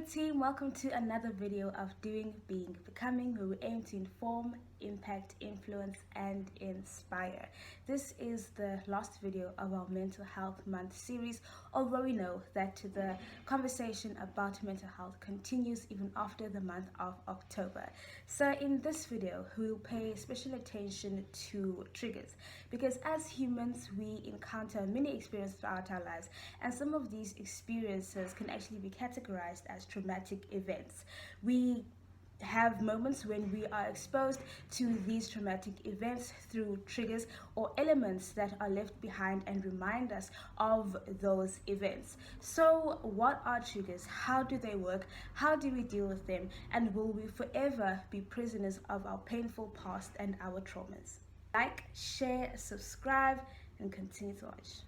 team, welcome to another video of Doing, Being, Becoming, where we aim to inform, impact, influence, and inspire. This is the last video of our Mental Health Month series, although we know that the conversation about mental health continues even after the month of October. So in this video, we will pay special attention to triggers, because as humans, we encounter many experiences throughout our lives, and some of these experiences can actually be categorized as traumatic events. We have moments when we are exposed to these traumatic events through triggers or elements that are left behind and remind us of those events. So what are triggers? How do they work? How do we deal with them? And will we forever be prisoners of our painful past and our traumas? Like, share, subscribe, and continue to watch.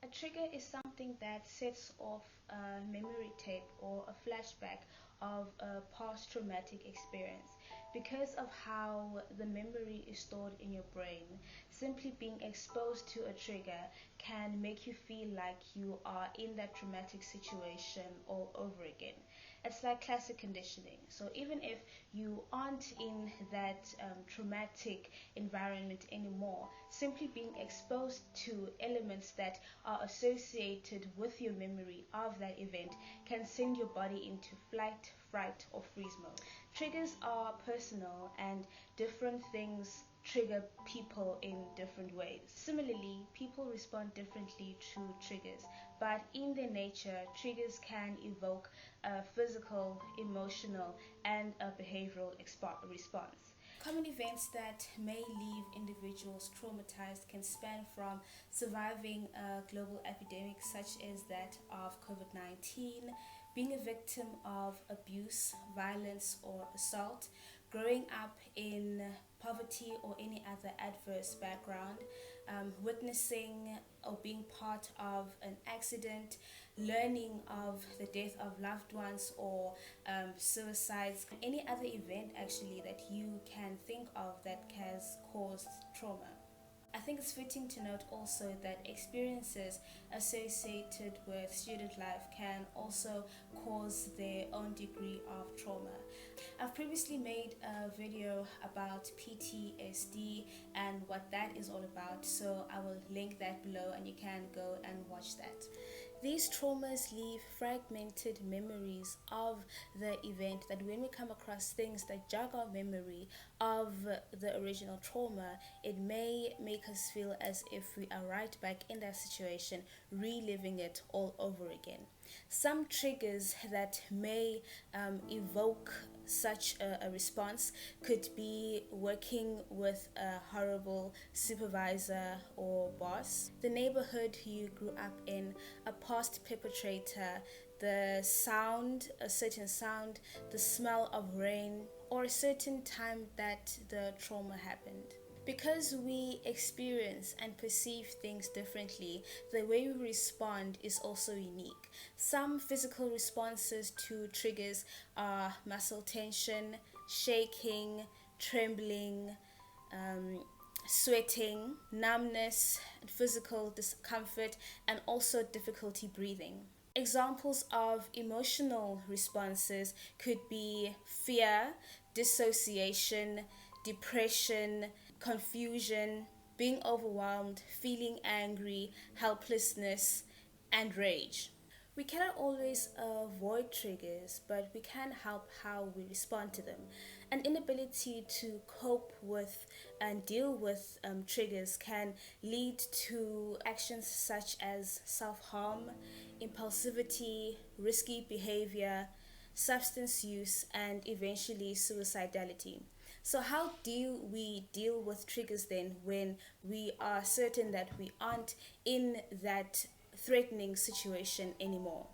A trigger is something that sets off a memory tape or a flashback of a past traumatic experience. Because of how the memory is stored in your brain, simply being exposed to a trigger can make you feel like you are in that traumatic situation all over again. It's like classic conditioning. So even if you aren't in that traumatic environment anymore, simply being exposed to elements that are associated with your memory of that event can send your body into flight, fright, or freeze mode. Triggers are personal, and different things trigger people in different ways. Similarly, people respond differently to triggers, but in their nature, triggers can evoke a physical, emotional, and a behavioral response. Common events that may leave individuals traumatized can span from surviving a global epidemic such as that of COVID-19, being a victim of abuse, violence, or assault, growing up in poverty or any other adverse background, witnessing or being part of an accident, learning of the death of loved ones, or suicides, any other event actually that you can think of that has caused trauma. I think it's fitting to note also that experiences associated with student life can also cause their own degree of trauma. I've previously made a video about PTSD and what that is all about, so I will link that below and you can go and watch that. These traumas leave fragmented memories of the event that when we come across things that jog our memory of the original trauma, it may make us feel as if we are right back in that situation, reliving it all over again. Some triggers that may evoke such a response could be working with a horrible supervisor or boss, the neighborhood you grew up in, a past perpetrator, a certain sound, the smell of rain, or a certain time that the trauma happened. Because we experience and perceive things differently, the way we respond is also unique. Some physical responses to triggers are muscle tension, shaking, trembling, sweating, numbness, physical discomfort, and also difficulty breathing. Examples of emotional responses could be fear, dissociation, depression, confusion, being overwhelmed, feeling angry, helplessness, and rage. We cannot always avoid triggers, but we can help how we respond to them. An inability to cope with and deal with triggers can lead to actions such as self-harm, impulsivity, risky behavior, substance use, and eventually suicidality. So how do we deal with triggers then when we are certain that we aren't in that threatening situation anymore?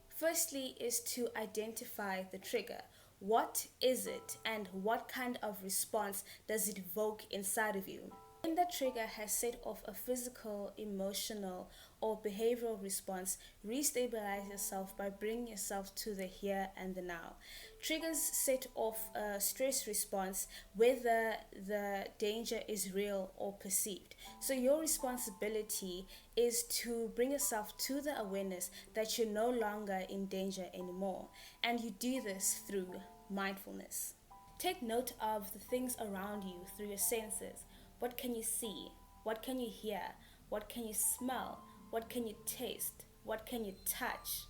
Firstly is to identify the trigger. What is it and what kind of response does it evoke inside of you? When the trigger has set off a physical, emotional, or behavioral response, restabilize yourself by bringing yourself to the here and the now. Triggers set off a stress response whether the danger is real or perceived. So your responsibility is to bring yourself to the awareness that you're no longer in danger anymore. And you do this through mindfulness. Take note of the things around you through your senses. What can you see? What can you hear? What can you smell? What can you taste? What can you touch?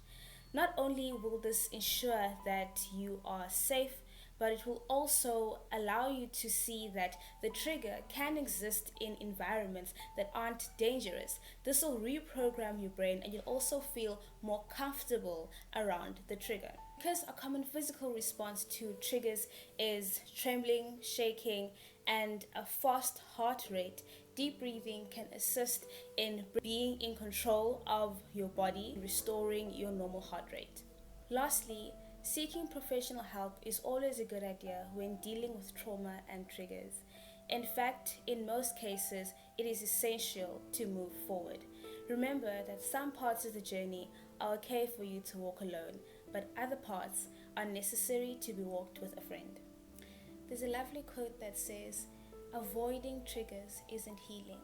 Not only will this ensure that you are safe, but it will also allow you to see that the trigger can exist in environments that aren't dangerous. This will reprogram your brain and you'll also feel more comfortable around the trigger. Because a common physical response to triggers is trembling, shaking, and a fast heart rate, deep breathing can assist in being in control of your body, restoring your normal heart rate. Lastly, seeking professional help is always a good idea when dealing with trauma and triggers. In fact, in most cases, it is essential to move forward. Remember that some parts of the journey are okay for you to walk alone, but other parts are necessary to be walked with a friend. There's a lovely quote that says, "Avoiding triggers isn't healing.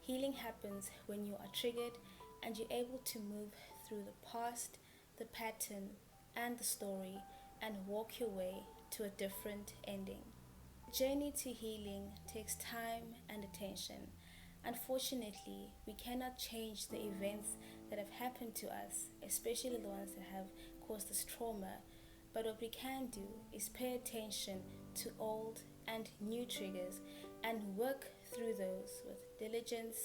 Healing happens when you are triggered and you're able to move through the past, the pattern, and the story and walk your way to a different ending." The journey to healing takes time and attention. Unfortunately, we cannot change the events that have happened to us, especially the ones that have caused us trauma. But what we can do is pay attention to old and new triggers and work through those with diligence,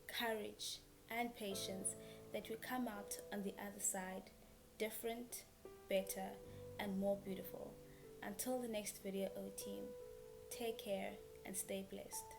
courage, and patience, that we come out on the other side different, better, and more beautiful. Until the next video, O team, take care and stay blessed.